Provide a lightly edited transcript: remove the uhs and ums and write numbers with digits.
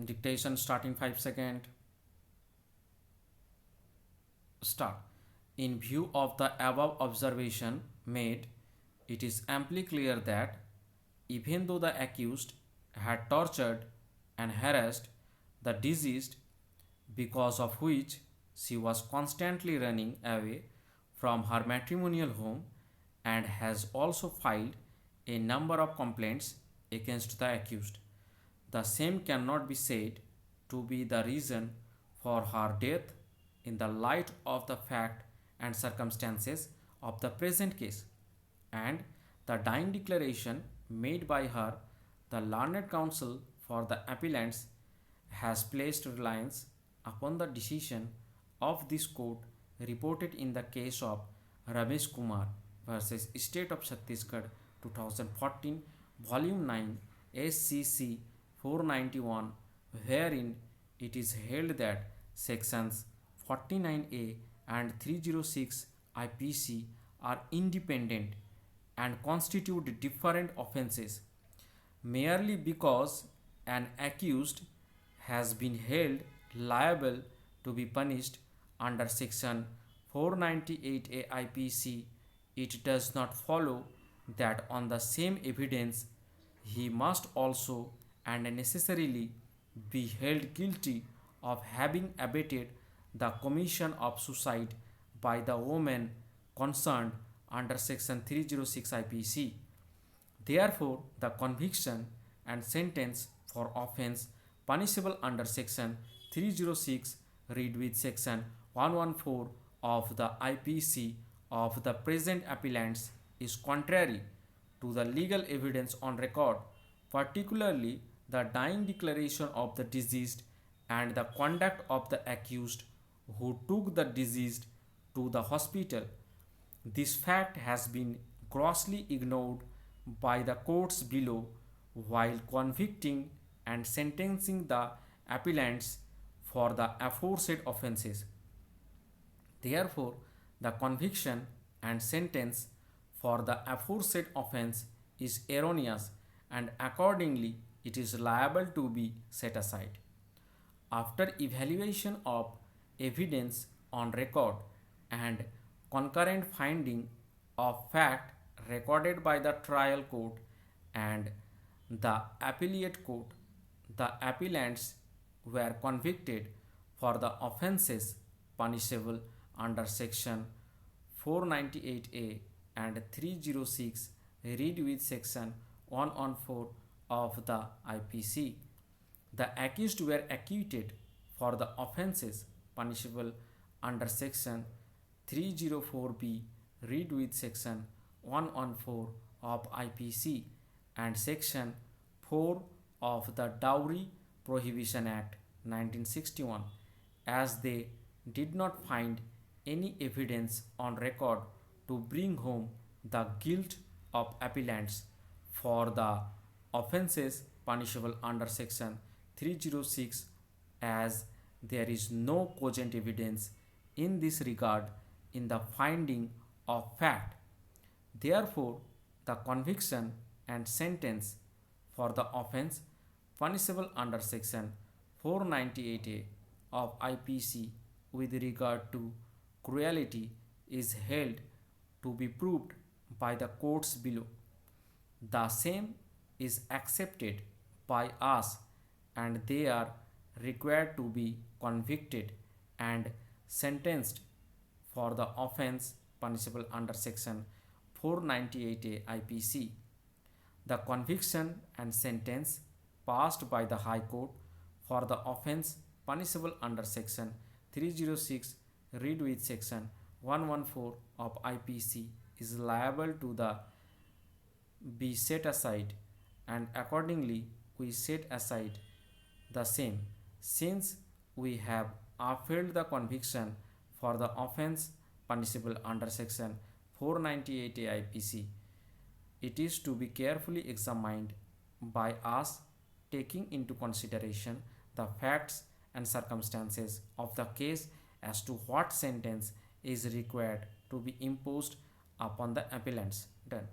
Dictation starting 5 seconds. Start. In view of the above observation made, it is amply clear that even though the accused had tortured and harassed the deceased, because of which she was constantly running away from her matrimonial home, and has also filed a number of complaints against the accused, the same cannot be said to be the reason for her death in the light of the fact and circumstances of the present case, and the dying declaration made by her, the learned counsel for the appellants has placed reliance upon the decision of this court reported in the case of Ramesh Kumar versus State of Chhattisgarh 2014, Volume 9, SCC 491, wherein it is held that sections 49A and 306 IPC are independent and constitute different offences merely because an accused has been held liable to be punished under section 498A IPC. It does not follow that on the same evidence he must also and necessarily be held guilty of having abetted the commission of suicide by the woman concerned under section 306 IPC. Therefore, the conviction and sentence for offence punishable under section 306 read with section 114 of the IPC of the present appellants is contrary to the legal evidence on record, particularly the dying declaration of the deceased and the conduct of the accused who took the deceased to the hospital. This fact has been grossly ignored by the courts below while convicting and sentencing the appellants for the aforesaid offences. Therefore, the conviction and sentence for the aforesaid offence is erroneous, and accordingly it is liable to be set aside. After evaluation of evidence on record and concurrent finding of fact recorded by the trial court and the appellate court, the appellants were convicted for the offences punishable under section 498A and 306 read with section 114 of the IPC. The accused were acquitted for the offences punishable under section 304B read with section 114 of IPC and section 4 of the Dowry Prohibition Act 1961, as they did not find any evidence on record to bring home the guilt of appellants for the offences punishable under section 306, as there is no cogent evidence in this regard in the finding of fact. Therefore, the conviction and sentence for the offence punishable under section 498A of IPC with regard to cruelty is held to be proved by the courts below. The same is accepted by us, and they are required to be convicted and sentenced for the offence punishable under section 498A IPC. The conviction and sentence passed by the High Court for the offence punishable under section 306 read with section 114 of IPC is liable to the be set aside, and accordingly we set aside the same, since we have upheld the conviction for the offence punishable under section 498A IPC. It is to be carefully examined by us, taking into consideration the facts and circumstances of the case as to what sentence is required to be imposed upon the appellants. Done.